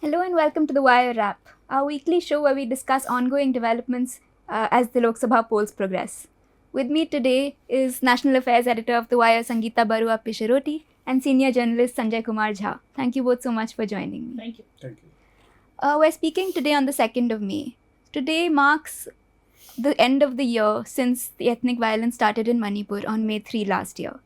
Hello and welcome to the Wire Wrap, our weekly show where we discuss ongoing developments as the Lok Sabha polls progress. With me today is National Affairs Editor of the Wire, Sangeeta Barooah Pisharoty, and Senior Journalist Sanjay Kumar. Thank you both so much for joining me. Thank you. Thank you. We're speaking today on the 2nd of May. Today marks the end of the year since the ethnic violence started in Manipur on May 3 last year.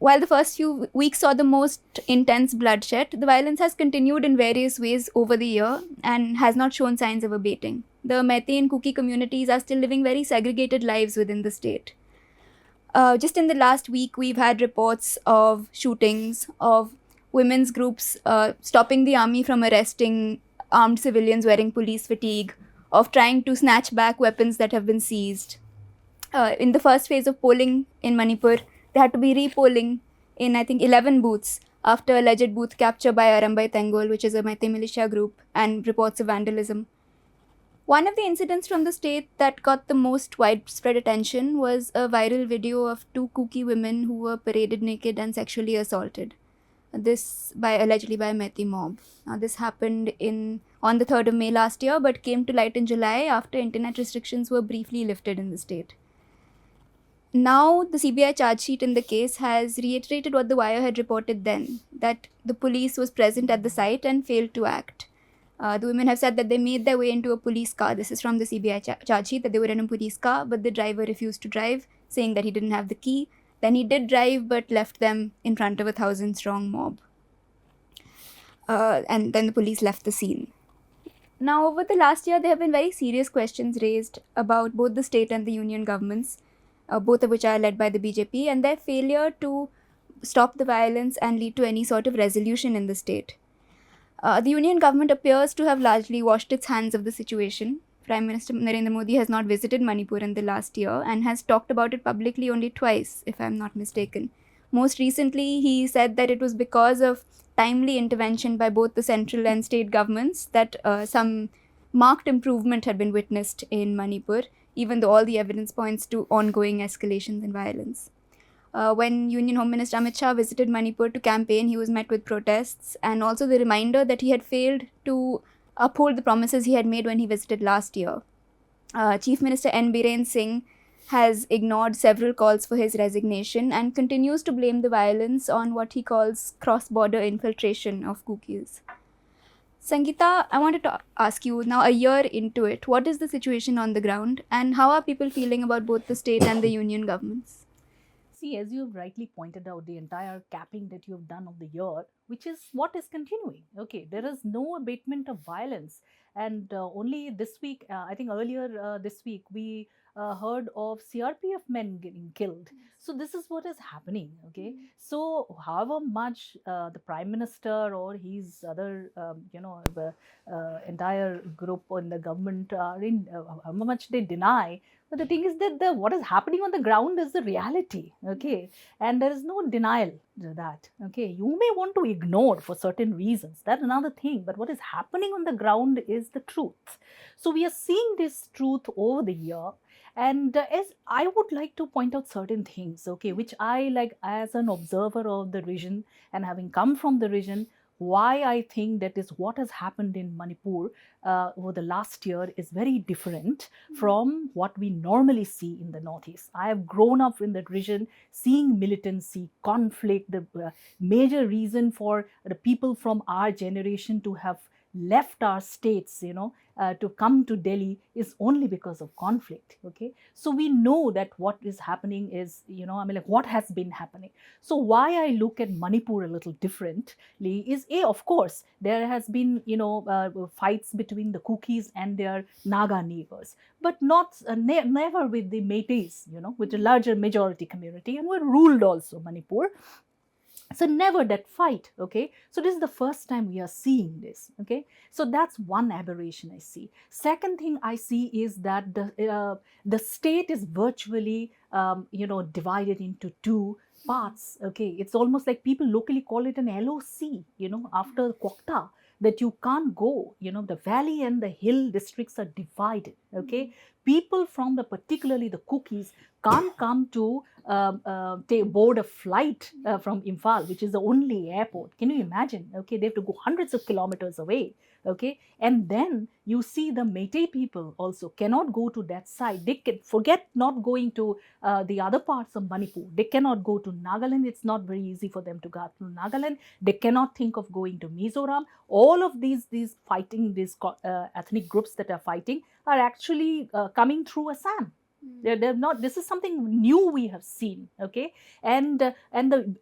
While the first few weeks saw the most intense bloodshed, the violence has continued in various ways over the year and has not shown signs of abating. The Meitei and Kuki communities are still living very segregated lives within the state. Just in the last week, we've had reports of shootings, of women's groups stopping the army from arresting armed civilians wearing police fatigue, of trying to snatch back weapons that have been seized. In the first phase of polling in Manipur, they had to be re-polling in, I think, 11 booths after alleged booth capture by Arambai Tengol, which is a Meitei militia group, and reports of vandalism. One of the incidents from the state that got the most widespread attention was a viral video of two Kuki women who were paraded naked and sexually assaulted. This allegedly by a Meitei mob. Now, this happened on the 3rd of May last year, but came to light in July after internet restrictions were briefly lifted in the state. Now, the CBI charge sheet in the case has reiterated what the Wire had reported then, that the police was present at the site and failed to act. The women have said that they made their way into a police car. This is from the CBI charge sheet, that they were in a police car, but the driver refused to drive, saying that he didn't have the key. Then he did drive, but left them in front of a 1,000-strong mob. And then the police left the scene. Now, over the last year, there have been very serious questions raised about both the state and the union governments, both of which are led by the BJP, and their failure to stop the violence and lead to any sort of resolution in the state. The union government appears to have largely washed its hands of the situation. Prime Minister Narendra Modi has not visited Manipur in the last year and has talked about it publicly only twice, if I'm not mistaken. Most recently, he said that it was because of timely intervention by both the central and state governments that some marked improvement had been witnessed in Manipur, even though all the evidence points to ongoing escalations in violence. When Union Home Minister Amit Shah visited Manipur to campaign, he was met with protests and also the reminder that he had failed to uphold the promises he had made when he visited last year. Chief Minister N. Biren Singh has ignored several calls for his resignation and continues to blame the violence on what he calls cross-border infiltration of Kukis. Sangeeta, I wanted to ask you, now a year into it, what is the situation on the ground and how are people feeling about both the state and the union governments? See, as you've rightly pointed out, the entire capping that you've done of the year, which is what is continuing. Okay, there is no abatement of violence. And only this week, I think earlier this week, we heard of CRPF men getting killed. So this is what is happening. Okay, so however much the Prime Minister or his other, the entire group in the government are however much they deny. But the thing is that what is happening on the ground is the reality, okay? And there is no denial to that, okay? You may want to ignore for certain reasons. That's another thing. But what is happening on the ground is the truth. So we are seeing this truth over the year. And as I would like to point out certain things, okay, which I like as an observer of the region and having come from the region, why I think that is what has happened in Manipur over the last year is very different from what we normally see in the Northeast. I have grown up in that region, seeing militancy, conflict. The major reason for the people from our generation to have left our states, to come to Delhi is only because of conflict, okay? So we know that what is happening is, what has been happening. So why I look at Manipur a little differently is, of course, there has been, fights between the Kukis and their Naga neighbors, but not, never with the Meiteis, with a larger majority community, and were ruled also Manipur. So never that fight, okay? So this is the first time we are seeing this, okay? So that's one aberration I see. Second thing I see is that the state is virtually, divided into two parts, okay? It's almost like people locally call it an LOC, after Kwokta, that you can't go, the valley and the hill districts are divided, okay? people from particularly the Kukis can't come to board a flight from Imphal, which is the only airport. Can you imagine? Okay, they have to go hundreds of kilometers away. Okay, and then you see the Meitei people also cannot go to that side. They can forget not going to the other parts of Manipur. They cannot go to Nagaland. It's not very easy for them to go to Nagaland. They cannot think of going to Mizoram. All of these fighting, these ethnic groups that are fighting are actually coming through Assam. They're not. This is something new we have seen. Okay, and the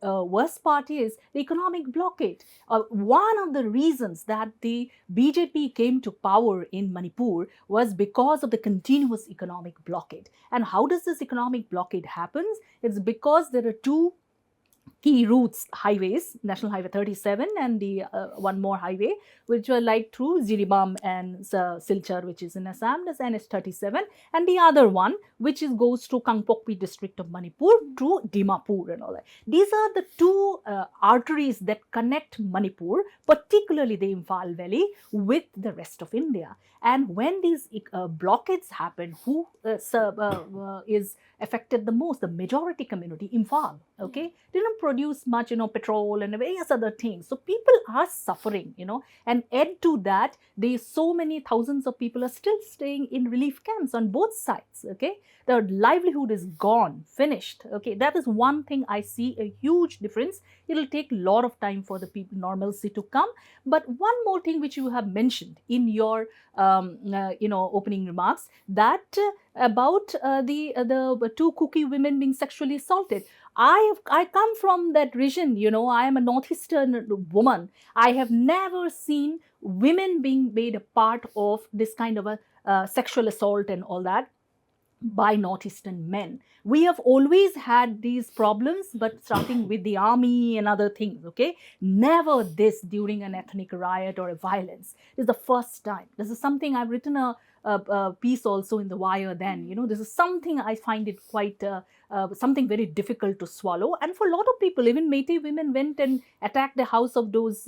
worst part is the economic blockade. One of the reasons that the BJP came to power in Manipur was because of the continuous economic blockade. And how does this economic blockade happen? It's because there are two key routes, highways, National Highway 37 and the one more highway, which were like through Jiribam and Silchar, which is in Assam, that's NH37, and the other one, which goes through Kangpokpi district of Manipur through Dimapur and all that. These are the two arteries that connect Manipur, particularly the Imphal Valley, with the rest of India. And when these blockades happen, who is affected the most? The majority community, Imphal. Okay, they don't produce much, petrol and various other things. So people are suffering, and add to that, there's so many thousands of people are still staying in relief camps on both sides. Okay, their livelihood is gone, finished. Okay, that is one thing I see a huge difference. It'll take a lot of time for the people normalcy to come. But one more thing which you have mentioned in your opening remarks, that about the two Kuki women being sexually assaulted. I come from that region, I am a northeastern woman. I have never seen women being made a part of this kind of a sexual assault and all that by northeastern men. We have always had these problems, but starting with the army and other things, okay? Never this during an ethnic riot or a violence. This is the first time. This is something I've written a piece also in the Wire then. This is something I find it quite something very difficult to swallow. And for a lot of people, even Meitei women went and attacked the house of those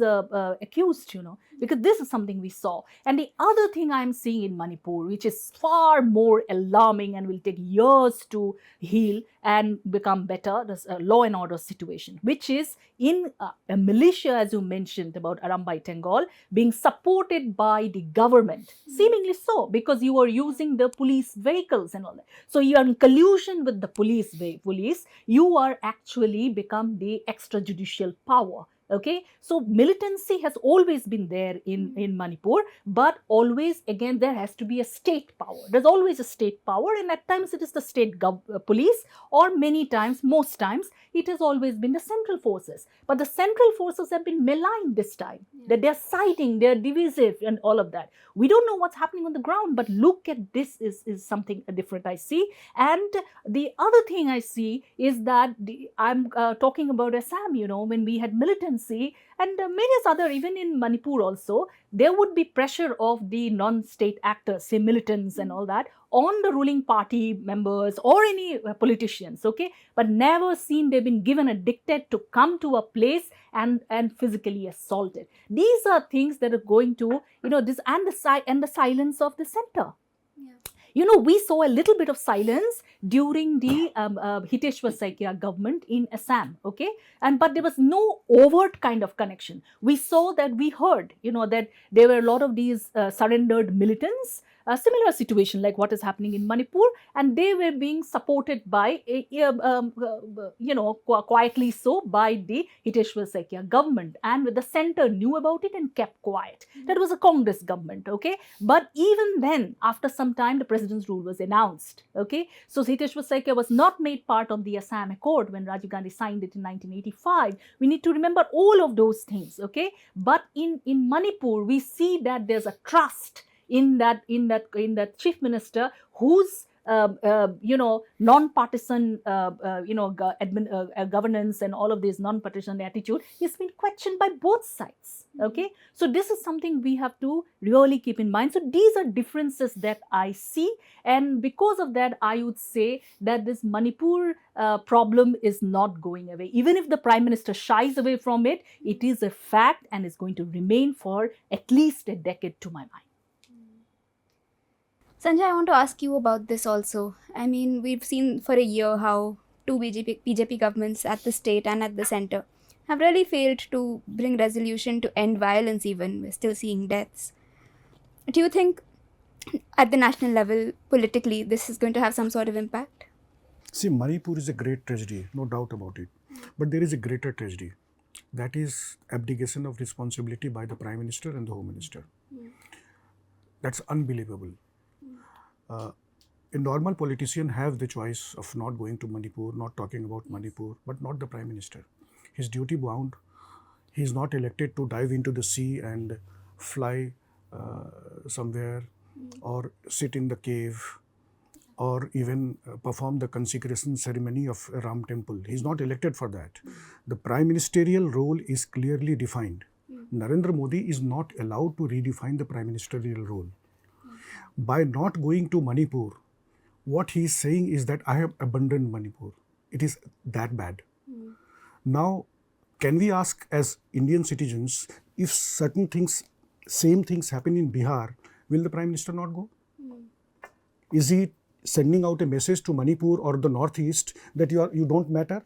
accused, because this is something we saw. And the other thing I'm seeing in Manipur, which is far more alarming and will take years to heal and become better, this law and order situation, which is in a militia, as you mentioned about Arambai Tengol, being supported by the government, seemingly so, because you are using the police vehicles and all that. So you are in collusion with the police, you are actually become the extrajudicial power. Okay, so militancy has always been there in Manipur, but always again there has to be a state power. There's always a state power, and at times it is the state police, or many times, most times, it has always been the central forces. But the central forces have been maligned this time. That they're siding, they're divisive, and all of that. We don't know what's happening on the ground, but look at this is something different I see. And the other thing I see is that I'm talking about Assam, when we had militancy and various other, even in Manipur also, there would be pressure of the non-state actors, say militants and all that, on the ruling party members or any politicians, okay? But never seen they've been given a dictate to come to a place and physically assaulted. These are things that are going to, this and the silence of the center. We saw a little bit of silence during the Hiteshwar Saikia government in Assam, okay? But there was no overt kind of connection. We saw that, we heard, that there were a lot of these surrendered militants, a similar situation like what is happening in Manipur, and they were being supported by, quietly so, by the Hiteshwar Saikia government, and the center knew about it and kept quiet. That was a Congress government, okay? But even then, after some time, the president's rule was announced, okay? So Hiteshwar Saikia was not made part of the Assam Accord when Rajiv Gandhi signed it in 1985. We need to remember all of those things, okay? But in Manipur, we see that there's a trust in that chief minister whose non-partisan governance and all of this non-partisan attitude is being questioned by both sides. Okay, so this is something we have to really keep in mind. So these are differences that I see, and because of that, I would say that this Manipur problem is not going away. Even if the Prime Minister shies away from it, it is a fact and is going to remain for at least a decade, to my mind. Sanjay, I want to ask you about this also. I mean, we've seen for a year how two BJP governments at the state and at the center have really failed to bring resolution to end violence even. We're still seeing deaths. Do you think at the national level, politically, this is going to have some sort of impact? See, Manipur is a great tragedy, no doubt about it. But there is a greater tragedy. That is abdication of responsibility by the Prime Minister and the Home Minister. That's unbelievable. A normal politician have the choice of not going to Manipur, not talking about Manipur, but not the Prime Minister. He's duty bound. He is not elected to dive into the sea and fly somewhere or sit in the cave or even perform the consecration ceremony of a Ram temple. He's not elected for that. The prime ministerial role is clearly defined. Narendra Modi is not allowed to redefine the prime ministerial role. By not going to Manipur, what he is saying is that I have abandoned Manipur. It is that bad. Now, can we ask as Indian citizens, if certain things, same things happen in Bihar, will the Prime Minister not go? Is he sending out a message to Manipur or the Northeast that you don't matter?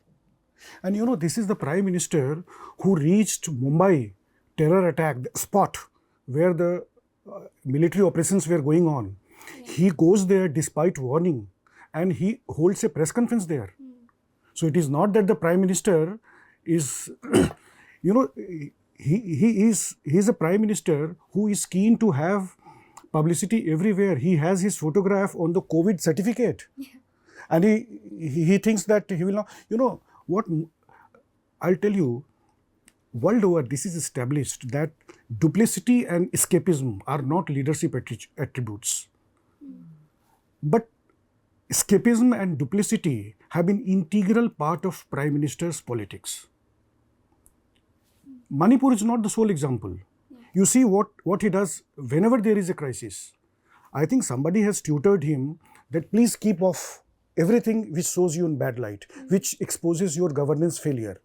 And you know, this is the Prime Minister who reached Mumbai terror attack the spot where the military operations were going on. He goes there despite warning and he holds a press conference there. So it is not that the Prime Minister is, you know, he is a Prime Minister who is keen to have publicity everywhere. He has his photograph on the COVID certificate. And he thinks that he will not, you know, what I'll tell you, world over this is established that duplicity and escapism are not leadership attributes. But escapism and duplicity have been integral part of Prime Minister's politics. Manipur is not the sole example. You see what he does whenever there is a crisis. I think somebody has tutored him that please keep off everything which shows you in bad light, which exposes your governance failure.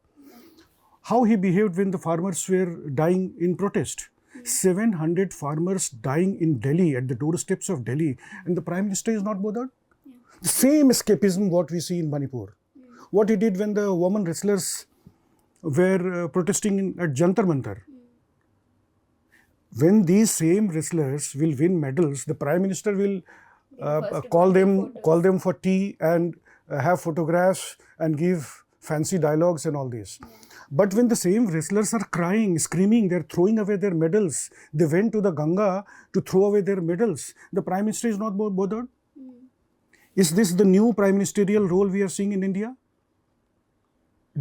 How he behaved when the farmers were dying in protest. 700 farmers dying in Delhi, at the doorsteps of Delhi, and the Prime Minister is not bothered. The same escapism what we see in Manipur. What he did when the women wrestlers were protesting at Jantar Mantar. When these same wrestlers will win medals, the Prime Minister will call them for tea and have photographs and give fancy dialogues and all this. But when the same wrestlers are crying, screaming, they're throwing away their medals, they went to the Ganga to throw away their medals, the Prime Minister is not bothered. Is this the new prime ministerial role we are seeing in India?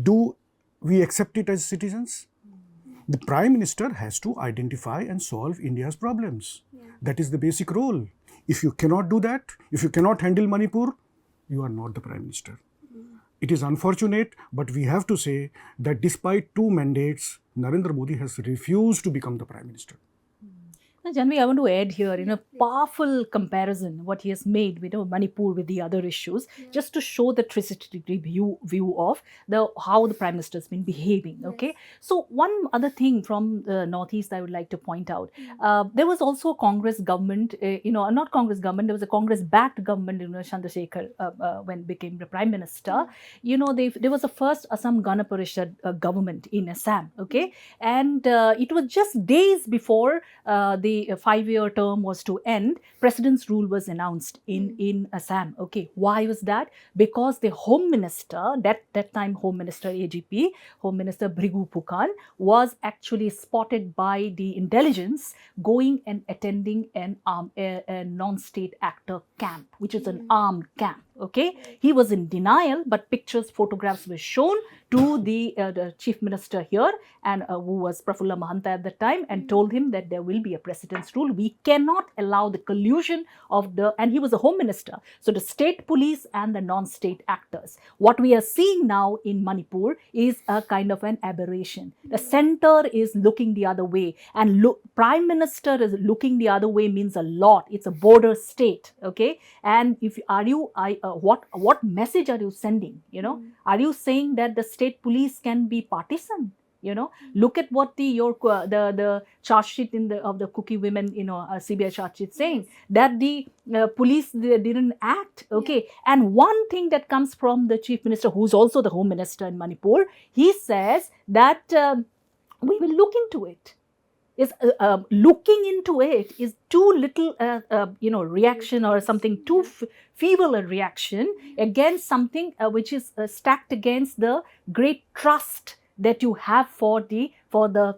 Do we accept it as citizens? The Prime Minister has to identify and solve India's problems. That is the basic role. If you cannot do that, if you cannot handle Manipur, you are not the Prime Minister. It is unfortunate, but we have to say that despite 2 mandates, Narendra Modi has refused to become the Prime Minister. Now, Jahnavi, I want to add here, in a powerful comparison, what he has made with Manipur with the other issues, just to show the 360-degree view of how the Prime Minister has been behaving. Okay, so one other thing from the Northeast I would like to point out, there was also a Congress government, not Congress government, there was a Congress-backed government, Chandrasekhar, when became the Prime Minister. There was a first Assam Gana Parishad government in Assam. Okay, and it was just days before the 5-year term was to end, President's rule was announced in Assam. Okay, why was that? Because the Home Minister, that time Home Minister AGP, Home Minister Brigu Pukan, was actually spotted by the intelligence going and attending a non-state actor camp, which is an armed camp. Okay, he was in denial, but pictures, photographs were shown to the Chief Minister here, and who was Prafulla Mahanta at the time, and told him that there will be a President's rule. We cannot allow the collusion of and he was a Home Minister, so the state police and the non-state actors. What we are seeing now in Manipur is a kind of an aberration. The center is looking the other way, and Prime Minister is looking the other way means a lot. It's a border state. Okay, and what message are you sending? Are you saying that the state police can be partisan? Look at what the charge sheet of the Kuki women, CBI charge sheet saying that the police didn't act. Okay, and one thing that comes from the chief minister, who's also the home minister in Manipur, he says that we will look into it. Looking into it is too little, reaction or something too feeble a reaction against something which is stacked against the great trust that you have for the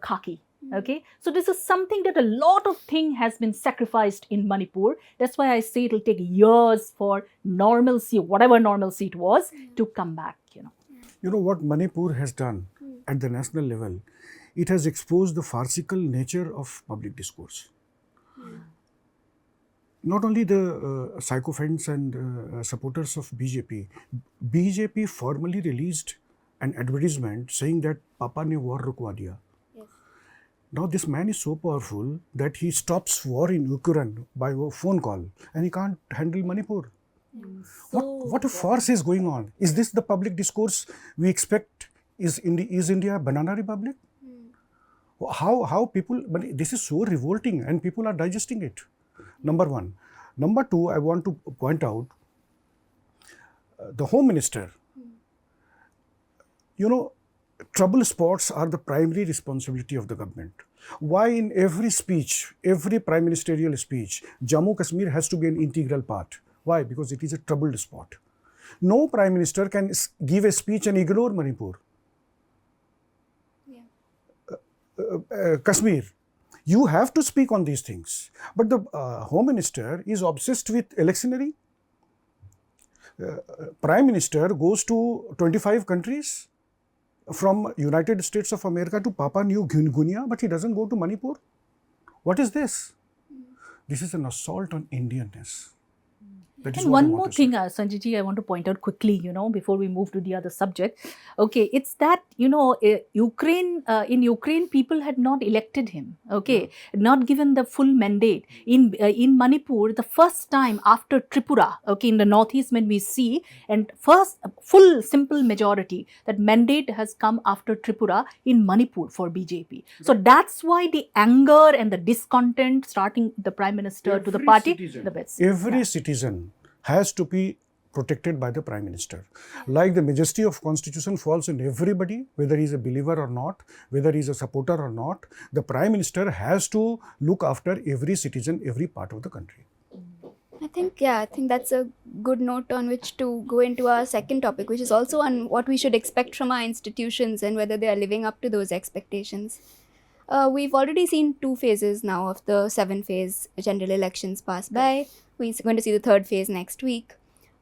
khaki. Okay, so this is something that a lot of thing has been sacrificed in Manipur. That's why I say it'll take years for normalcy, whatever normalcy it was, to come back. You know what Manipur has done at the national level? It has exposed the farcical nature of public discourse. Not only the sycophants and supporters of BJP formally released an advertisement saying that Papa ne war rukwa diya. Yes. Now this man is so powerful that he stops war in Ukraine by a phone call, and he can't handle Manipur. What a farce is going on? Is this the public discourse we expect? Is India a banana republic? How people, but this is so revolting and people are digesting it. Number one. Number two, I want to point out the home minister. Trouble spots are the primary responsibility of the government. Why in every speech, every prime ministerial speech, Jammu Kashmir has to be an integral part? Why? Because it is a troubled spot. No prime minister can give a speech and ignore Manipur. Kashmir, you have to speak on these things. But the home minister is obsessed with electioneering. Prime minister goes to 25 countries, from United States of America to Papua New Guinea, but he doesn't go to Manipur. What is this? This is an assault on Indianness. And one more thing, Sanjay ji, I want to point out quickly, before we move to the other subject. Okay, it's that, Ukraine, in Ukraine, people had not elected him, okay, not given the full mandate. In Manipur, the first time after Tripura, okay, in the northeast when we see, and first full simple majority, that mandate has come after Tripura in Manipur for BJP. So that's why the anger and the discontent, starting the Prime Minister to the party, the best. Every citizen has to be protected by the Prime Minister. Like the majesty of Constitution falls on everybody, whether he is a believer or not, whether he is a supporter or not, the Prime Minister has to look after every citizen, every part of the country. I think that's a good note on which to go into our second topic, which is also on what we should expect from our institutions and whether they are living up to those expectations. We've already seen 2 phases now of the 7-phase general elections pass by. We're going to see the 3rd phase next week.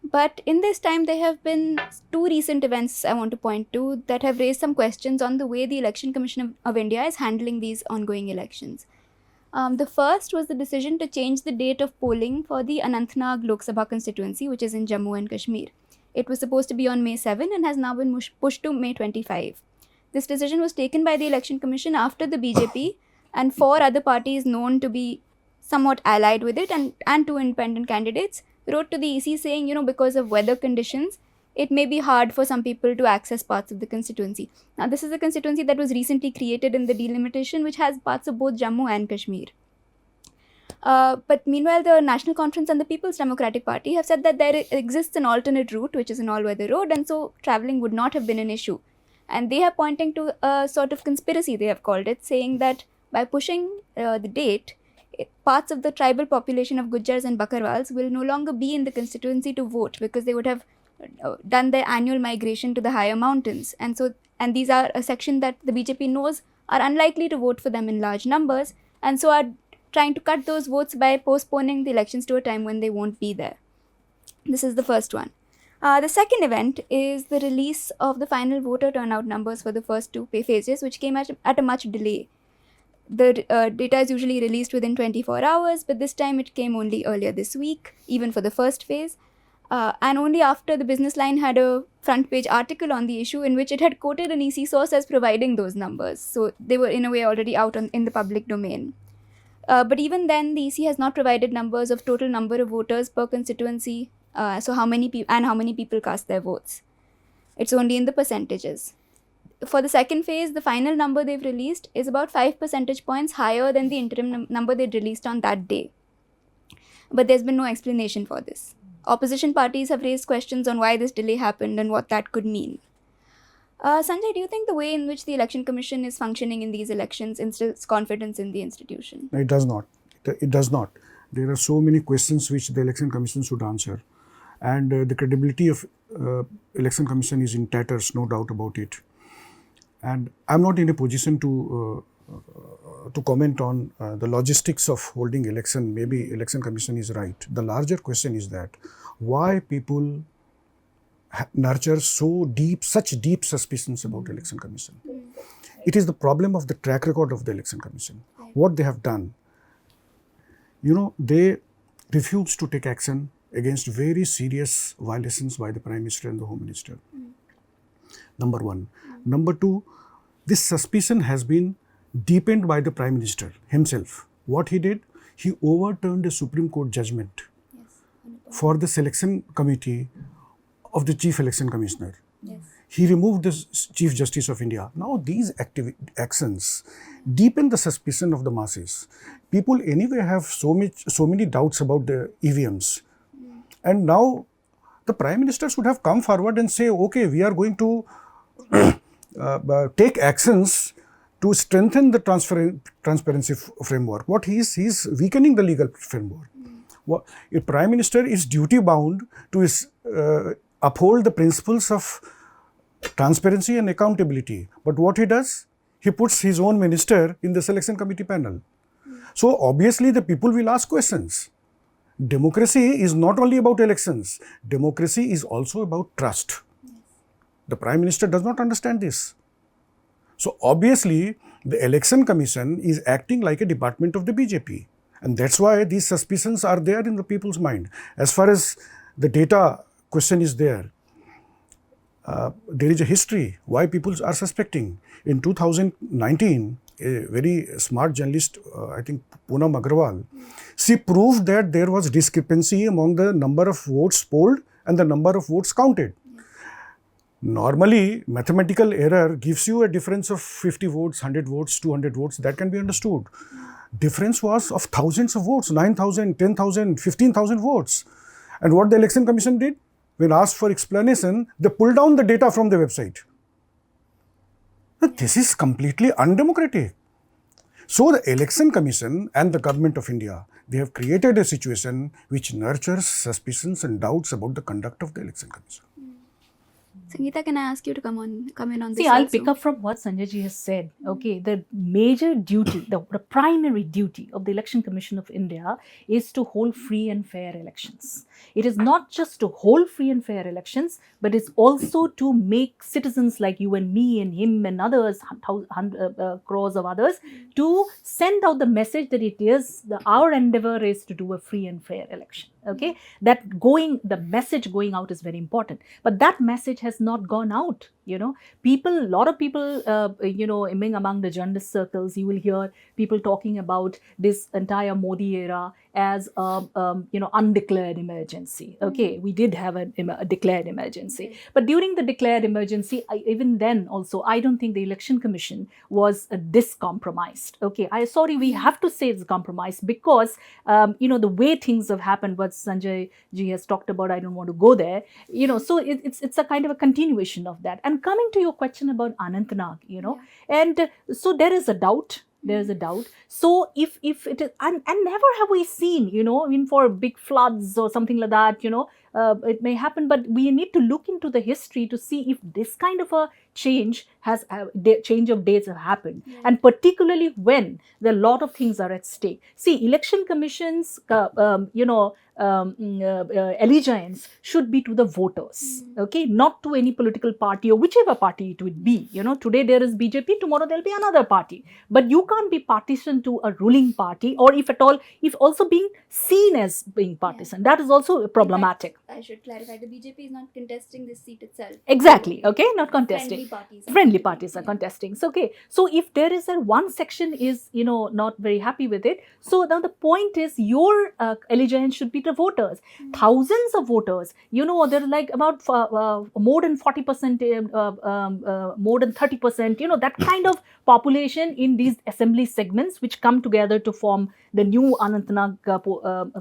But in this time, there have been 2 recent events I want to point to that have raised some questions on the way the Election Commission of India is handling these ongoing elections. The first was the decision to change the date of polling for the Anantnag Lok Sabha constituency, which is in Jammu and Kashmir. It was supposed to be on May 7 and has now been pushed to May 25. This decision was taken by the Election Commission after the BJP and 4 other parties known to be somewhat allied with it and 2 independent candidates wrote to the EC saying, because of weather conditions, it may be hard for some people to access parts of the constituency. Now, this is a constituency that was recently created in the delimitation, which has parts of both Jammu and Kashmir. But meanwhile, the National Conference and the People's Democratic Party have said that there exists an alternate route, which is an all-weather road, and so travelling would not have been an issue. And they are pointing to a sort of conspiracy, they have called it, saying that by pushing the date, parts of the tribal population of Gujjars and Bakarwals will no longer be in the constituency to vote because they would have done their annual migration to the higher mountains. And these are a section that the BJP knows are unlikely to vote for them in large numbers, and so are trying to cut those votes by postponing the elections to a time when they won't be there. This is the first one. The second event is the release of the final voter turnout numbers for the first 2 phases, which came at a much delay. The data is usually released within 24 hours, but this time it came only earlier this week, even for the first phase. And only after the Business Line had a front page article on the issue in which it had quoted an EC source as providing those numbers. So they were in a way already out in the public domain. But even then, the EC has not provided numbers of total number of voters per constituency, so how many people cast their votes. It's only in the percentages. for the second phase, the final number they've released is about 5 percentage points higher than the interim number they'd released on that day. But there's been no explanation for this. Opposition parties have raised questions on why this delay happened and what that could mean. Sanjay, do you think the way in which the Election Commission is functioning in these elections instills confidence in the institution? It does not. It does not. There are so many questions which the Election Commission should answer. And the credibility of Election Commission is in tatters, no doubt about it. And I'm not in a position to comment on the logistics of holding election. Maybe Election Commission is right. The larger question is that why people nurture such deep suspicions about Election Commission. It is the problem of the track record of the Election Commission. What they have done, they refuse to take action against very serious violations by the Prime Minister and the Home Minister. Number one. Number two, this suspicion has been deepened by the Prime Minister himself. What he did, he overturned a Supreme Court judgment for the selection committee of the Chief Election Commissioner. Yes. He removed the Chief Justice of India. Now these actions deepen the suspicion of the masses. People anyway have so many doubts about the EVMs. And now the Prime Minister should have come forward and say, okay, we are going to take actions to strengthen the transparency framework. What he's weakening the legal framework. A Prime Minister is duty bound to uphold the principles of transparency and accountability. But what he does, he puts his own minister in the selection committee panel. So obviously the people will ask questions. Democracy is not only about elections. Democracy is also about trust. The Prime Minister does not understand this. So obviously the Election Commission is acting like a department of the BJP. And that's why these suspicions are there in the people's mind. As far as the data question is there is a history why people are suspecting. In 2019, a very smart journalist, I think Poonam Agarwal, she proved that there was discrepancy among the number of votes polled and the number of votes counted. Normally, mathematical error gives you a difference of 50 votes, 100 votes, 200 votes. That can be understood. Difference was of thousands of votes, 9,000, 10,000, 15,000 votes. And what the Election Commission did? When asked for explanation, they pulled down the data from the website. This is completely undemocratic. So the Election Commission and the Government of India, they have created a situation which nurtures suspicions and doubts about the conduct of the Election Commission. Sangeeta, can I ask you to come in on this? See, I'll also? pick up from what Sanjay ji has said. Okay, the major duty, the primary duty of the Election Commission of India is to hold free and fair elections. It is not just to hold free and fair elections, but it's also to make citizens like you and me and him and others, crores of others, to send out the message that it is our endeavor is to do a free and fair election. Okay, the message going out is very important, but that message has not gone out. A lot of people, among the journalist circles, you will hear people talking about this entire Modi era as undeclared emergency. Okay, we did have a declared emergency, but during the declared emergency, even then also, I don't think the Election Commission was this compromised. Okay, we have to say it's compromised because the way things have happened, what Sanjay ji has talked about, I don't want to go there. So it's a kind of a continuation of that. And coming to your question about Anantnag, and so there is a doubt. So if it is, and never have we seen, for big floods or something like that, it may happen, but we need to look into the history to see if this kind of a change of dates have happened, and particularly when a lot of things are at stake. See, election commissions, allegiance should be to the voters, okay, not to any political party or whichever party it would be. Today there is BJP, tomorrow there will be another party, but you can't be partisan to a ruling party, or if at all, if also being seen as being partisan. That is also problematic. I should clarify, the BJP is not contesting this seat itself. Exactly, okay, not contesting. friendly parties are contesting. So okay, so if there is a one section is not very happy with it, so now the point is your allegiance should be the voters. Thousands of voters, there are like about more than 40%, more than 30%, that kind of population in these assembly segments which come together to form the new Anantnag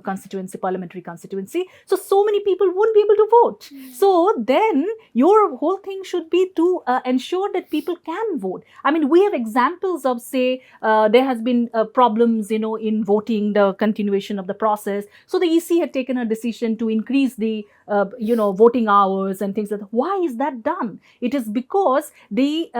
constituency, parliamentary constituency. So many people won't be able to vote. So then your whole thing should be to ensure that people can vote. I mean, we have examples of, say, there has been problems, in voting, the continuation of the process. So the EC had taken a decision to increase the voting hours and things like that. Why is that done? It is because its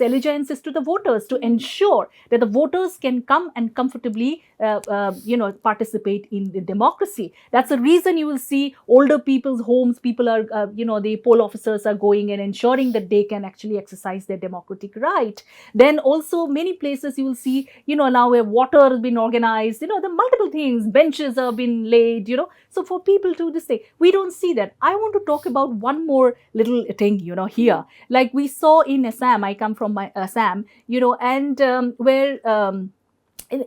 allegiance is to the voters, to ensure that the voters can come and comfortably participate in the democracy. That's the reason you will see older people's homes, people are the poll officers are going and ensuring that they can actually exercise their democratic right. Then also many places you will see now where water has been organized, the multiple things, benches have been laid, so for people to just say, we don't see that. I want to talk about one more little thing, here. Like we saw in Assam, I come from Assam, and where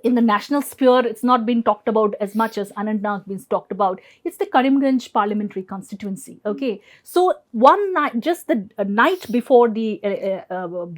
in the national sphere, it's not been talked about as much as Anantnag been talked about. It's the Karimganj parliamentary constituency. Okay, so one night, just the night before the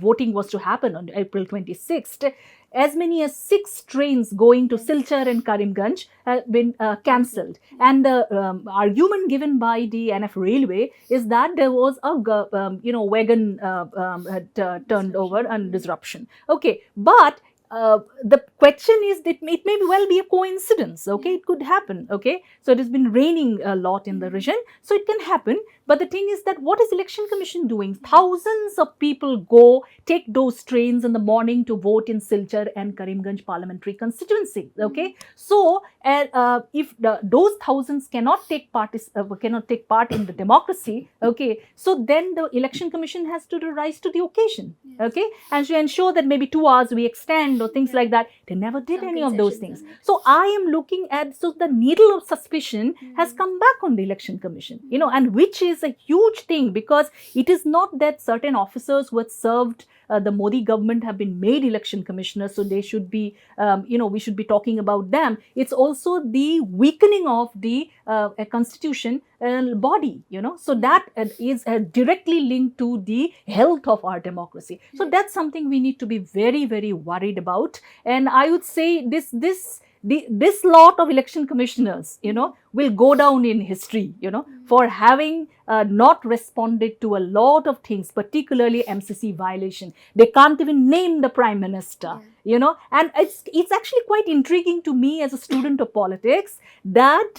voting was to happen on April 26th, as many as 6 trains going to Silchar and Karimganj have been cancelled. And the argument given by the NF Railway is that there was a wagon had turned over and disruption. Okay, but the question is that it may well be a coincidence. Okay, it could happen. Okay, so it has been raining a lot in the region, so it can happen. But the thing is that what is Election Commission doing? Thousands of people go take those trains in the morning to vote in Silchar and Karimganj parliamentary constituency. Okay, so if those thousands cannot take part in the democracy, okay, so then the Election Commission has to rise to the occasion. Okay, and to ensure that maybe 2 hours we extend or things like that. They never did any of those things. So I am looking at, so the needle of suspicion has come back on the Election Commission, and which is a huge thing, because it is not that certain officers who had served the Modi government have been made election commissioners, so they should be, we should be talking about them. It's also the weakening of the constitution body, so that is directly linked to the health of our democracy. So that's something we need to be very, very worried about. And I would say this lot of election commissioners, will go down in history, for having not responded to a lot of things, particularly MCC violation. They can't even name the Prime Minister, and it's actually quite intriguing to me as a student of politics that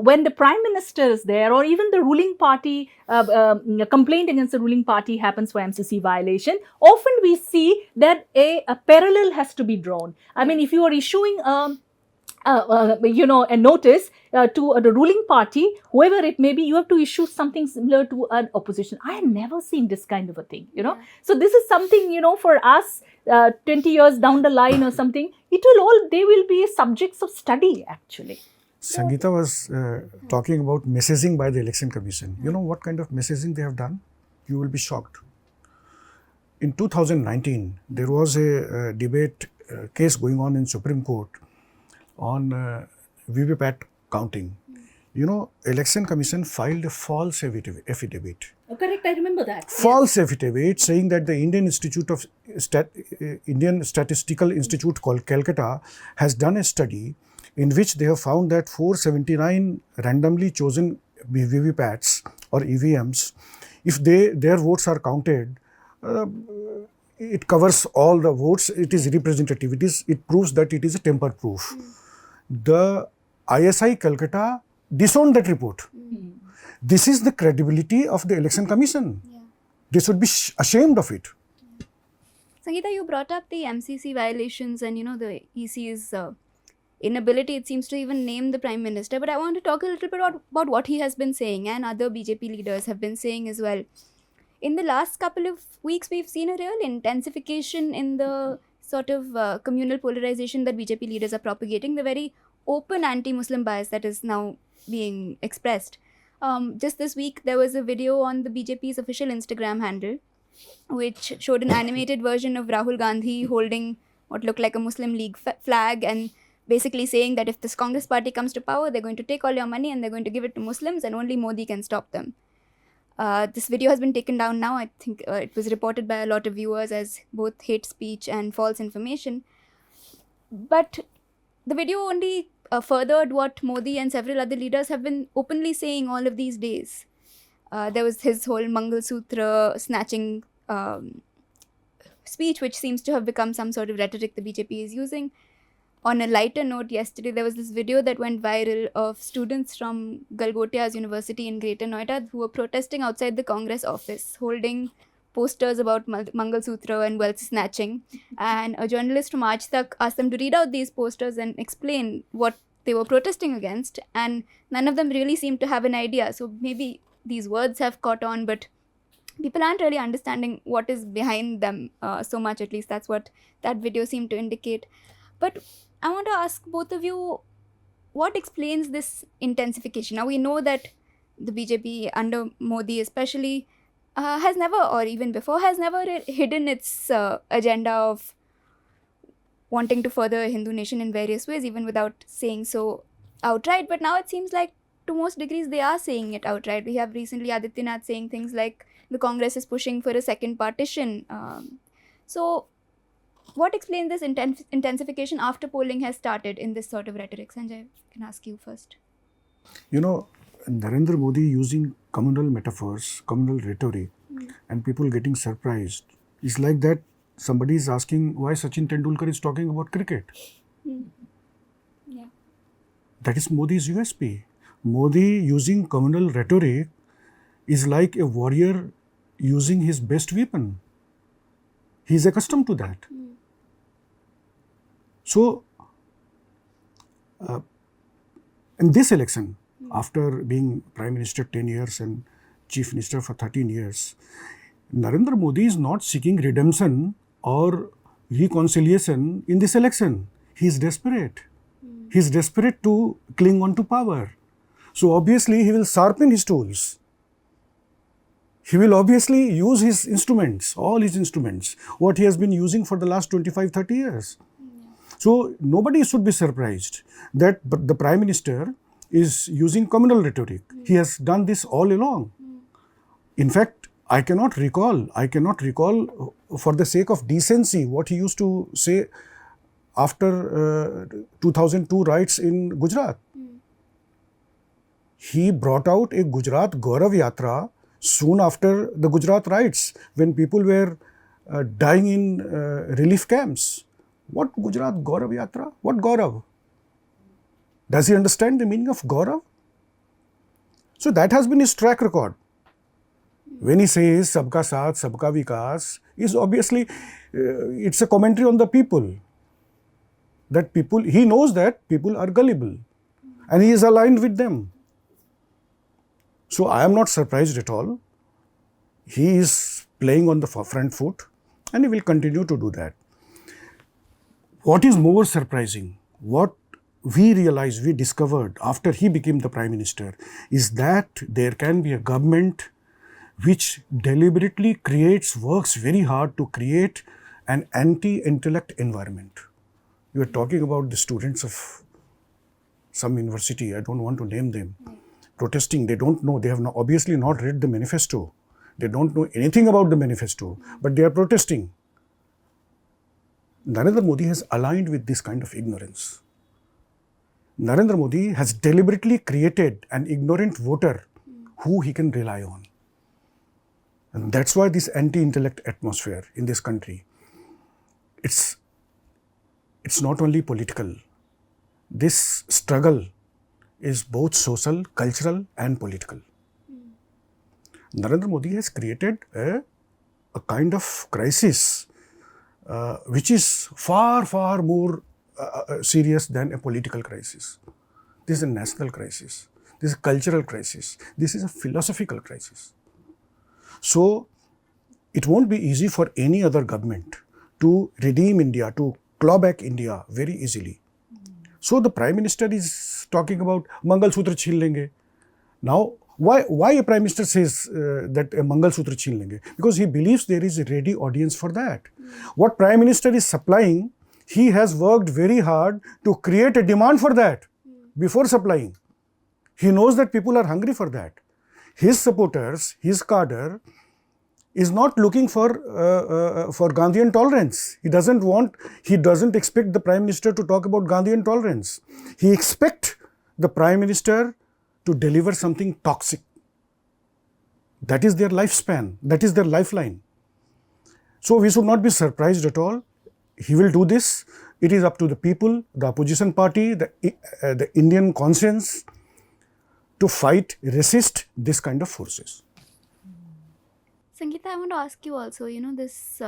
when the Prime Minister is there, or even the ruling party, complaint against the ruling party happens for MCC violation, often we see that a parallel has to be drawn. I mean, if you are issuing a notice to the ruling party, whoever it may be, you have to issue something similar to an opposition. I have never seen this kind of a thing, So this is something, for us, 20 years down the line or something, they will be subjects of study actually. Sangeeta was talking about messaging by the Election Commission. You know what kind of messaging they have done? You will be shocked. In 2019, there was a debate case going on in Supreme Court on VVPAT counting. Election Commission filed a false affidavit. Oh, correct, I remember that. False affidavit saying that the Indian Statistical Institute called Calcutta has done a study in which they have found that 479 randomly chosen VVPATs or EVMs, if their votes are counted, it covers all the votes, it is representative, it proves that it is a tamper-proof. The ISI Calcutta disowned that report. This is the credibility of the Election Commission. They should be ashamed of it. Sangeeta, you brought up the MCC violations and the EC's inability, it seems, to even name the Prime Minister. But I want to talk a little bit about what he has been saying, and other BJP leaders have been saying as well. In the last couple of weeks, we've seen a real intensification in the sort of communal polarization that BJP leaders are propagating, the very open anti-Muslim bias that is now being expressed. Just this week, there was a video on the BJP's official Instagram handle, which showed an animated version of Rahul Gandhi holding what looked like a Muslim League flag and basically saying that if this Congress party comes to power, they're going to take all your money and they're going to give it to Muslims and only Modi can stop them. This video has been taken down now. I think it was reported by a lot of viewers as both hate speech and false information. But the video only furthered what Modi and several other leaders have been openly saying all of these days. There was his whole Mangal Sutra snatching speech, which seems to have become some sort of rhetoric the BJP is using. On a lighter note, yesterday there was this video that went viral of students from Galgotia's University in Greater Noida who were protesting outside the Congress office, holding posters about Mangal Sutra and wealth snatching. And a journalist from Aaj Tak asked them to read out these posters and explain what they were protesting against. And none of them really seemed to have an idea. So maybe these words have caught on, but people aren't really understanding what is behind them so much. At least that's what that video seemed to indicate. But I want to ask both of you, what explains this intensification? Now, we know that the BJP under Modi especially has never, or even before, has never hidden its agenda of wanting to further a Hindu nation in various ways, even without saying so outright. But now it seems like to most degrees they are saying it outright. We have recently Adityanath saying things like the Congress is pushing for a second partition. So what explains this intensification after polling has started in this sort of rhetoric? Sanjay, I can ask you first. You know, Narendra Modi using communal metaphors, communal rhetoric, and people getting surprised. It's like that somebody is asking why Sachin Tendulkar is talking about cricket. Yeah. That is Modi's USP. Modi using communal rhetoric is like a warrior using his best weapon. He is accustomed to that. So, in this election, after being Prime Minister 10 years and Chief Minister for 13 years, Narendra Modi is not seeking redemption or reconciliation in this election. He is desperate. He is desperate to cling on to power. So, obviously, he will sharpen his tools. He will obviously use his instruments, all his instruments, what he has been using for the last 25-30 years. So, nobody should be surprised that the Prime Minister is using communal rhetoric. He has done this all along. In fact, I cannot recall for the sake of decency what he used to say after 2002 riots in Gujarat. He brought out a Gujarat Gaurav Yatra soon after the Gujarat riots, when people were dying in relief camps. What Gujarat Gaurav Yatra? What Gaurav? Does he understand the meaning of Gaurav? So that has been his track record. When he says Sabka Saath, Sabka Vikas, is obviously, it's a commentary on the people. That people, he knows that people are gullible and he is aligned with them. So I am not surprised at all. He is playing on the front foot and he will continue to do that. What is more surprising, what we realized, we discovered after he became the Prime Minister, is that there can be a government which deliberately works very hard to create an anti-intellect environment. You are talking about the students of some university, I don't want to name them, protesting. They don't know, they have obviously not read the manifesto. They don't know anything about the manifesto, but they are protesting. Narendra Modi has aligned with this kind of ignorance. Narendra Modi has deliberately created an ignorant voter who he can rely on. And that's why this anti-intellect atmosphere in this country, it's not only political. This struggle is both social, cultural and political. Narendra Modi has created a kind of crisis which is far, far more serious than a political crisis. This is a national crisis. This is a cultural crisis. This is a philosophical crisis. So, it won't be easy for any other government to redeem India, to claw back India very easily. So, the Prime Minister is talking about Mangal Sutra chhin lenge. Now, Why a Prime Minister says that a Mangal Sutra chhin lenge? Because he believes there is a ready audience for that. What Prime Minister is supplying, he has worked very hard to create a demand for that before supplying. He knows that people are hungry for that. His supporters, his cadre is not looking for Gandhian tolerance. He doesn't expect the Prime Minister to talk about Gandhian tolerance. He expects the Prime Minister to deliver something toxic. That is their lifespan. That is their lifeline. So we should not be surprised at all. He will do this. It is up to the people, the opposition party, the Indian conscience to fight, resist this kind of forces. Sangeeta, I want to ask you also, this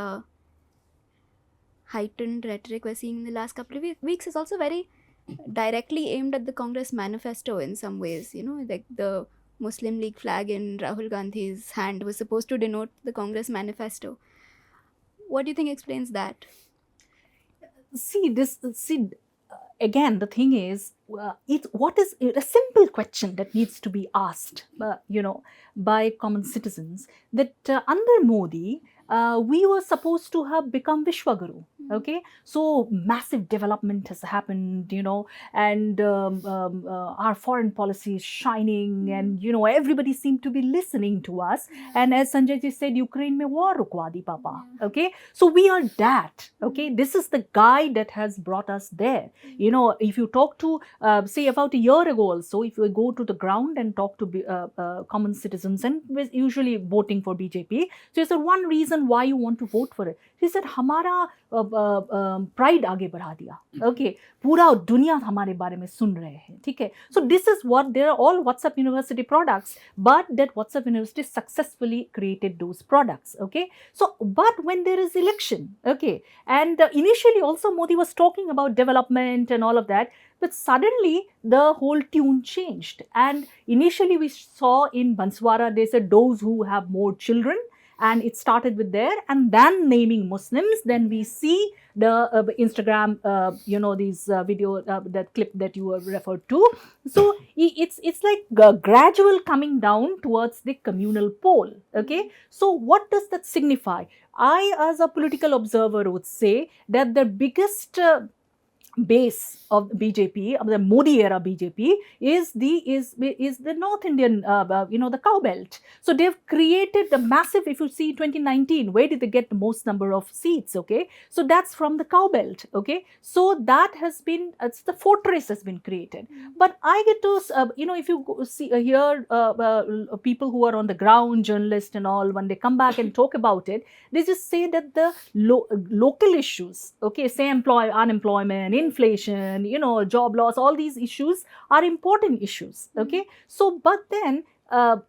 heightened rhetoric we're seeing in the last couple of weeks is also very directly aimed at the Congress manifesto in some ways. Like the Muslim League flag in Rahul Gandhi's hand was supposed to denote the Congress manifesto. What do you think explains that? Again, the thing is, what is a simple question that needs to be asked, by common citizens, that under Modi, we were supposed to have become Vishwaguru. Okay, so massive development has happened, and our foreign policy is shining, and everybody seemed to be listening to us. And as Sanjay ji said, Ukraine mein war rukwa di papa. Okay, so we are that. Okay, this is the guy that has brought us there. If you talk to, say about a year ago also, if you go to the ground and talk to common citizens, and usually voting for BJP, so it's the one reason why you want to vote for it. He said, हमारा pride आगे बढ़ा दिया. Okay, पूरा दुनिया हमारे बारे में सुन रहे हैं. ठीक है. So this is what, they are all WhatsApp University products, but that WhatsApp University successfully created those products. Okay. So, but when there is election, okay, and initially also Modi was talking about development and all of that, but suddenly the whole tune changed. And initially we saw in Banswara, they said those who have more children, and it started with there, and then naming Muslims. Then we see the Instagram, these video, that clip that you have referred to. So it's like gradual coming down towards the communal pole. Okay, so what does that signify? I, as a political observer, would say that the biggest base of BJP, of the Modi era BJP, is the North Indian, the cow belt. So they've created the massive, if you see 2019, where did they get the most number of seats? Okay, so that's from the cow belt. Okay, so that has been, the fortress has been created. But I get to, if you hear people who are on the ground, journalists and all, when they come back and talk about it, they just say that the local issues, okay, say unemployment, inflation, job loss, all these issues are important issues. Okay, so but then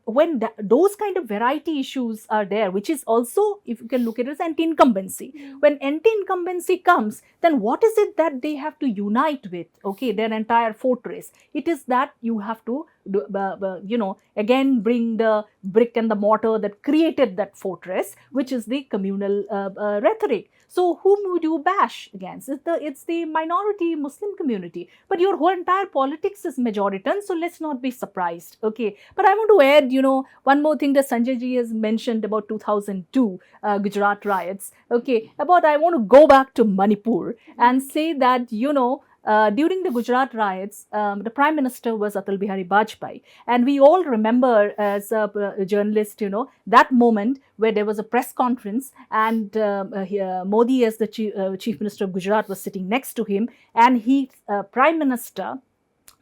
when those kind of variety issues are there, which is also, if you can look at it as anti-incumbency, when anti-incumbency comes, then what is it that they have to unite with? Okay, their entire fortress. It is that you have to again bring the brick and the mortar that created that fortress, which is the communal rhetoric. So whom would you bash against? It's the minority Muslim community. But your whole entire politics is Majoritan, so let's not be surprised. Okay. But I want to add, one more thing that Sanjay ji has mentioned about 2002 Gujarat riots. Okay. I want to go back to Manipur and say that, during the Gujarat riots, the Prime Minister was Atal Bihari Vajpayee. And we all remember, as a journalist, that moment where there was a press conference, and Modi, as the Chief Minister of Gujarat, was sitting next to him, and Prime Minister,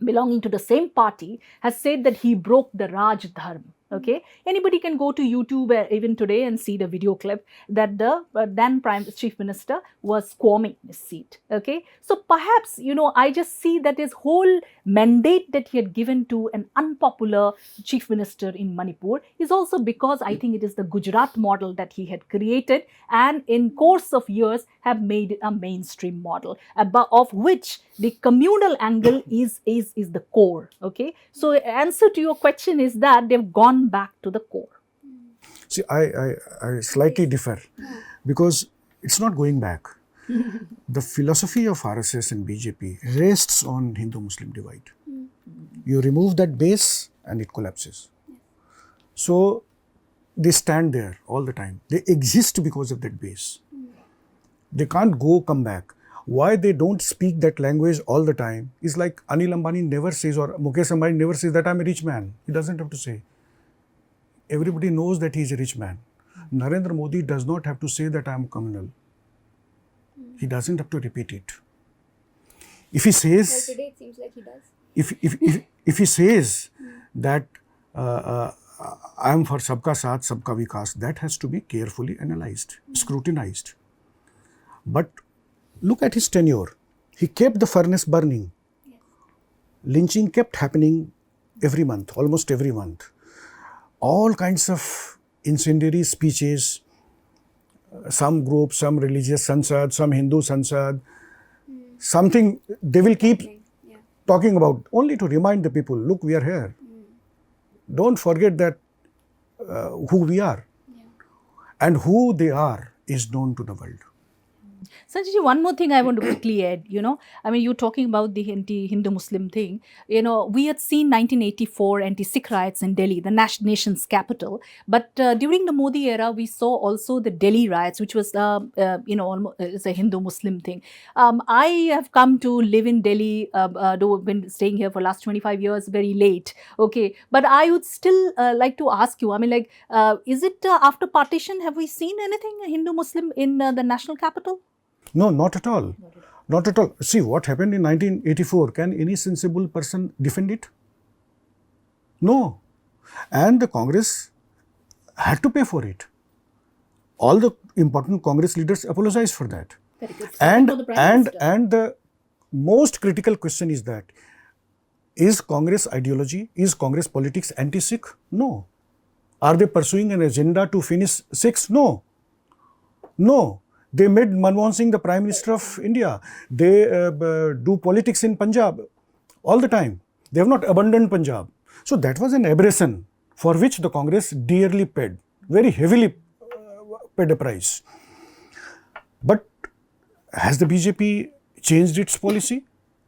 belonging to the same party, has said that he broke the Raj Dharma. Okay, anybody can go to YouTube even today and see the video clip that the then Chief Minister was squirming in his seat. Okay, so perhaps, I just see that his whole mandate that he had given to an unpopular Chief Minister in Manipur is also because I think it is the Gujarat model that he had created, and in course of years have made it a mainstream model, of which the communal angle is the core. Okay, so answer to your question is that they've gone back to the core. See, I slightly differ, because it's not going back. The philosophy of RSS and BJP rests on Hindu-Muslim divide. You remove that base and it collapses. So they stand there all the time. They exist because of that base. They can't come back. Why they don't speak that language all the time is like Anil Ambani never says, or Mukesh Ambani never says that I'm a rich man. He doesn't have to say. Everybody knows that he's a rich man. Narendra Modi does not have to say that I'm communal. He doesn't have to repeat it. If he says, Well, today it seems like he does. if he says that I am for sabka saath, sabka vikas, that has to be carefully analyzed, scrutinized. But look at his tenure. He kept the furnace burning. Yes. Lynching kept happening every month, almost every month. All kinds of incendiary speeches, some group, some religious Sansad, some Hindu Sansad, something they will keep Yeah. talking about only to remind the people, look, we are here. Don't forget that who we are. Yeah. And who they are is known to the world. Sanjay, one more thing I want to quickly add, I mean, you're talking about the anti-Hindu Muslim thing. We had seen 1984 anti-Sikh riots in Delhi, the nation's capital. But during the Modi era, we saw also the Delhi riots, which was, almost it's a Hindu Muslim thing. I have come to live in Delhi, though I've been staying here for last 25 years, very late. Okay. But I would still like to ask you, I mean, like, is it after partition, have we seen anything Hindu Muslim in the national capital? No, not at all. Not at all. See, what happened in 1984, can any sensible person defend it? No. And the Congress had to pay for it. All the important Congress leaders apologized for that. And the most critical question is that, is Congress ideology, is Congress politics anti-Sikh? No. Are they pursuing an agenda to finish Sikhs? No. No. They made Manmohan Singh the Prime Minister of India. They do politics in Punjab all the time. They have not abandoned Punjab. So that was an aberration for which the Congress dearly paid, very heavily paid a price. But has the BJP changed its policy?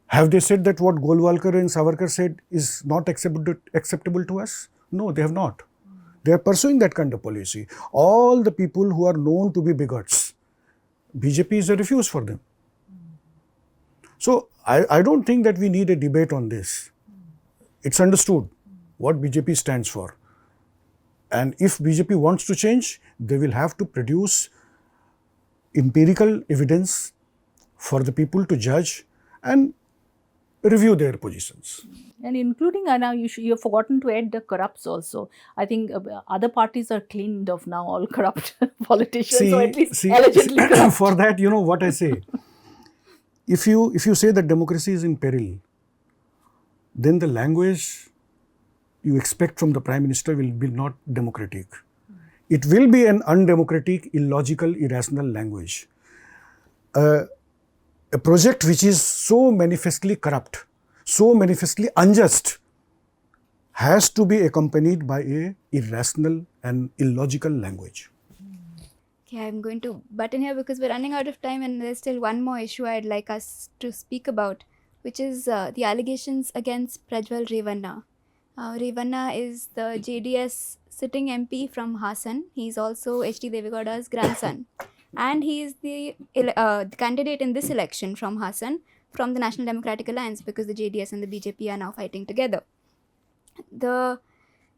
Have they said that what Golwalkar and Savarkar said is not acceptable to us? No, they have not. They are pursuing that kind of policy. All the people who are known to be bigots, BJP is a refuge for them. So I don't think that we need a debate on this. It's understood what BJP stands for. And if BJP wants to change, they will have to produce empirical evidence for the people to judge and review their positions. And including, now you have forgotten to add the corrupts also. I think other parties are cleaned of now, all corrupt politicians, or at least allegedly corrupt. For that, you know what I say. If you say that democracy is in peril, then the language you expect from the Prime Minister will be not democratic. It will be an undemocratic, illogical, irrational language. A project which is so manifestly corrupt, so manifestly unjust, has to be accompanied by a irrational and illogical language. Okay, I'm going to butt in here because we're running out of time and there's still one more issue I'd like us to speak about, which is the allegations against Prajwal Revanna. Revanna is the JDS sitting MP from Hassan. He's also H.D. Devegowda's grandson. And he is the candidate in this election from Hassan from the National Democratic Alliance, because the JDS and the BJP are now fighting together.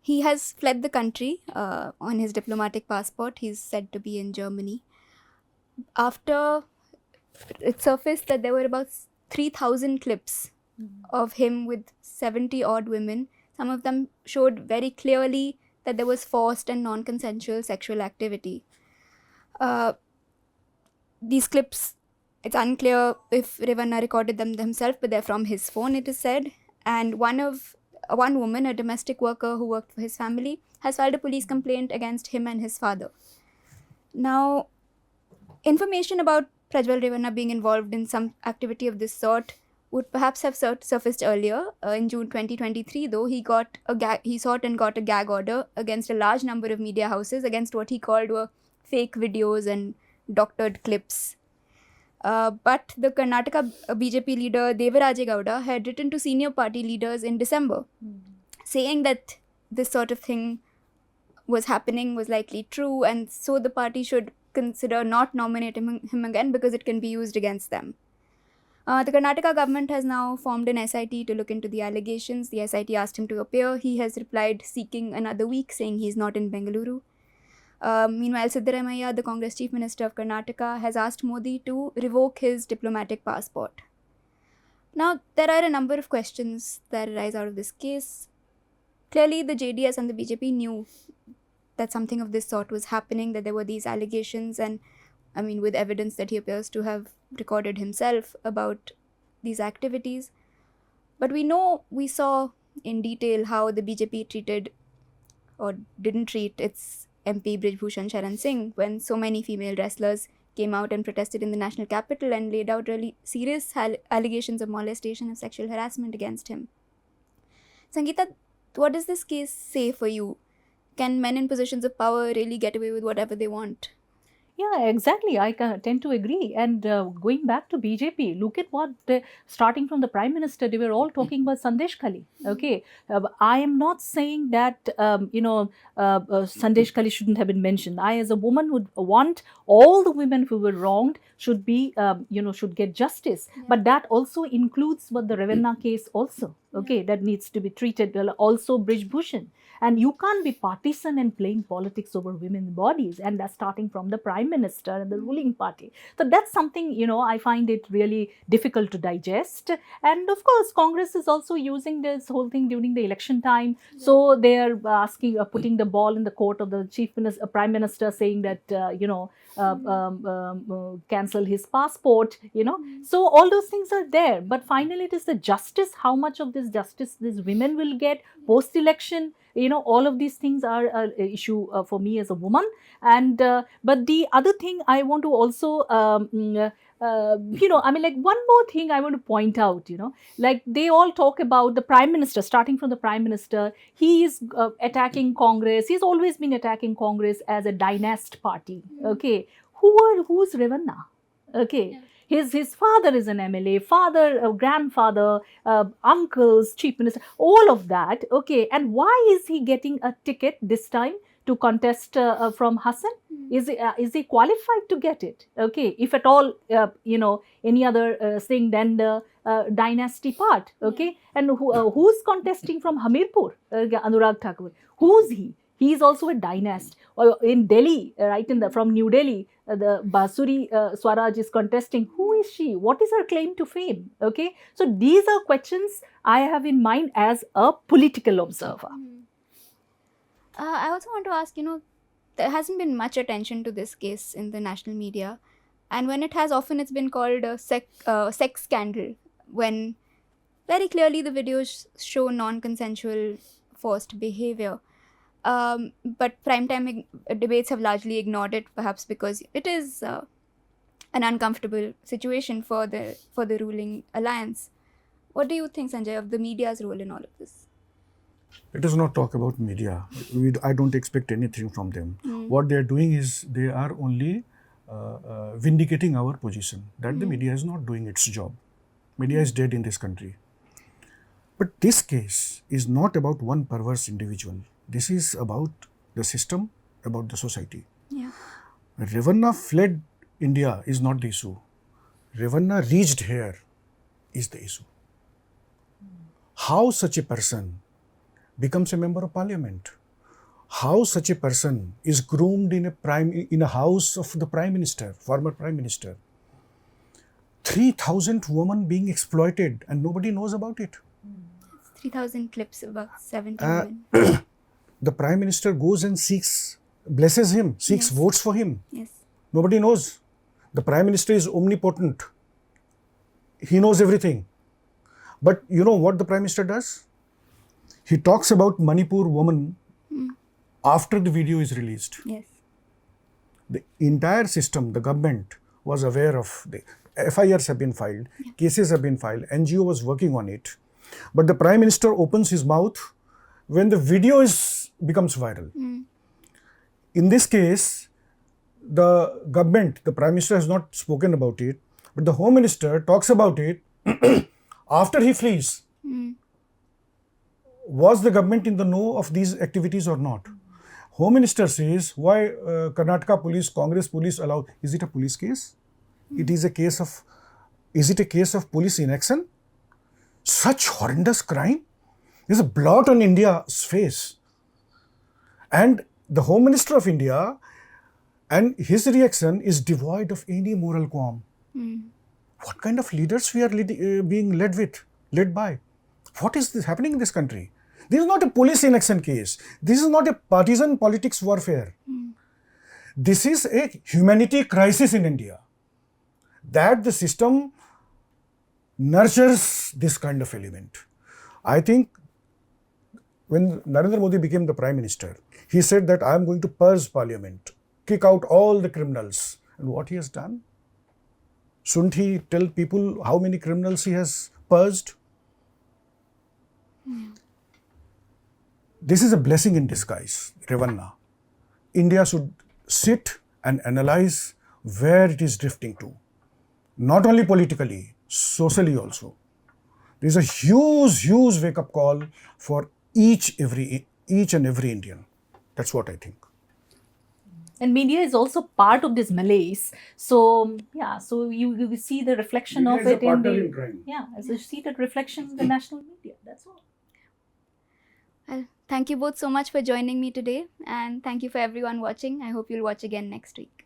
He has fled the country on his diplomatic passport. He's said to be in Germany. After it surfaced that there were about 3,000 clips of him with 70 odd women. Some of them showed very clearly that there was forced and non-consensual sexual activity. These clips, it's unclear if Revanna recorded them himself, but they're from his phone, it is said. And one woman, a domestic worker who worked for his family, has filed a police complaint against him and his father. Now, information about Prajwal Revanna being involved in some activity of this sort would perhaps have surfaced earlier. In June 2023, though, he sought and got a gag order against a large number of media houses against what he called were fake videos and doctored clips. But the Karnataka BJP leader Devaraje Gowda had written to senior party leaders in December saying that this sort of thing was happening was likely true, and so the party should consider not nominating him again because it can be used against them. The Karnataka government has now formed an SIT to look into the allegations. The SIT asked him to appear. He has replied seeking another week, saying he's not in Bengaluru. Meanwhile, Siddaramaiah, the Congress Chief Minister of Karnataka, has asked Modi to revoke his diplomatic passport. Now, there are a number of questions that arise out of this case. Clearly, the JDS and the BJP knew that something of this sort was happening, that there were these allegations, and with evidence that he appears to have recorded himself about these activities. But we saw in detail how the BJP treated or didn't treat its MP Brij Bhushan Sharan Singh when so many female wrestlers came out and protested in the national capital and laid out really serious allegations of molestation and sexual harassment against him. Sangeeta, what does this case say for you? Can men in positions of power really get away with whatever they want? Yeah, exactly. I tend to agree. And going back to BJP, look at what, starting from the Prime Minister, they were all talking about Sandesh Khali. Okay. I am not saying that, Sandesh Khali shouldn't have been mentioned. I, as a woman, would want all the women who were wronged should be, should get justice. Yeah. But that also includes what the Revanna case also. Okay. Yeah. That needs to be treated. Also Brij Bhushan. And you can't be partisan and playing politics over women's bodies. And that's starting from the Prime Minister and the ruling party. So that's something, I find it really difficult to digest. And of course, Congress is also using this whole thing during the election time. Yeah. So they are putting the ball in the court of the Prime Minister, saying that, cancel his passport, So all those things are there. But finally, it is the justice. How much of this justice these women will get post-election? All of these things are an issue for me as a woman. And but the other thing I want to also, one more thing I want to point out, like they all talk about the Prime Minister, starting from the Prime Minister, he is attacking Congress. He's always been attacking Congress as a dynast party. Okay. Who's Revanna? Okay. Yeah. His father is an MLA, father, grandfather, uncles, chief minister, all of that. Okay. And why is he getting a ticket this time to contest from Hassan? Is he qualified to get it? Okay. If at all, any other thing than the dynasty part. Okay. And who's contesting from Hamirpur? Anurag Thakur. Who's he? He is also a dynast. In Delhi, from New Delhi, the Basuri Swaraj is contesting. Who is she? What is her claim to fame? Okay. So these are questions I have in mind as a political observer. I also want to ask, there hasn't been much attention to this case in the national media. And when it has, often it's been called a sex scandal, when very clearly the videos show non-consensual forced behavior. But primetime debates have largely ignored it, perhaps because it is an uncomfortable situation for the ruling alliance. What do you think, Sanjay, of the media's role in all of this? Let us not talk about media. I don't expect anything from them. What they are doing is they are only vindicating our position that the media is not doing its job. Media is dead in this country. But this case is not about one perverse individual. This is about the system, about the society. Yeah. Revanna fled India is not the issue. Revanna reached here is the issue. How such a person becomes a member of parliament? How such a person is groomed in a house of the Prime Minister, former Prime Minister? 3,000 women being exploited and nobody knows about it. 3,000 clips, about 70 women. The Prime Minister goes and blesses him, seeks votes for him. Yes. Nobody knows. The Prime Minister is omnipotent. He knows everything. But you know what the Prime Minister does? He talks about Manipur woman after the video is released. Yes. The entire system, the government was aware of the FIRs have been filed, cases have been filed, NGO was working on it. But the Prime Minister opens his mouth when the video becomes viral. In this case, the government, the Prime Minister has not spoken about it, but the Home Minister talks about it after he flees. Was the government in the know of these activities or not? Home Minister says, why Karnataka police, Congress police allow, is it a police case? It is a case of, is it a case of police inaction? Such horrendous crime? There's a blot on India's face. And the Home Minister of India and his reaction is devoid of any moral qualm. What kind of leaders we are being led by? What is this happening in this country? This is not a police inaction case. This is not a partisan politics warfare. This is a humanity crisis in India. That the system nurtures this kind of element. I think when Narendra Modi became the Prime Minister, he said that I am going to purge Parliament, kick out all the criminals. And what he has done? Shouldn't he tell people how many criminals he has purged? This is a blessing in disguise, Revanna. India should sit and analyze where it is drifting to. Not only politically, socially also. There is a huge wake-up call for each and every Indian. That's what I think. And media is also part of this malaise. So yeah, so you see the reflection Media of is a it in partner the in crime. yeah, as you see that reflection in the national media. That's all. Well, thank you both so much for joining me today, and thank you for everyone watching. I hope you'll watch again next week.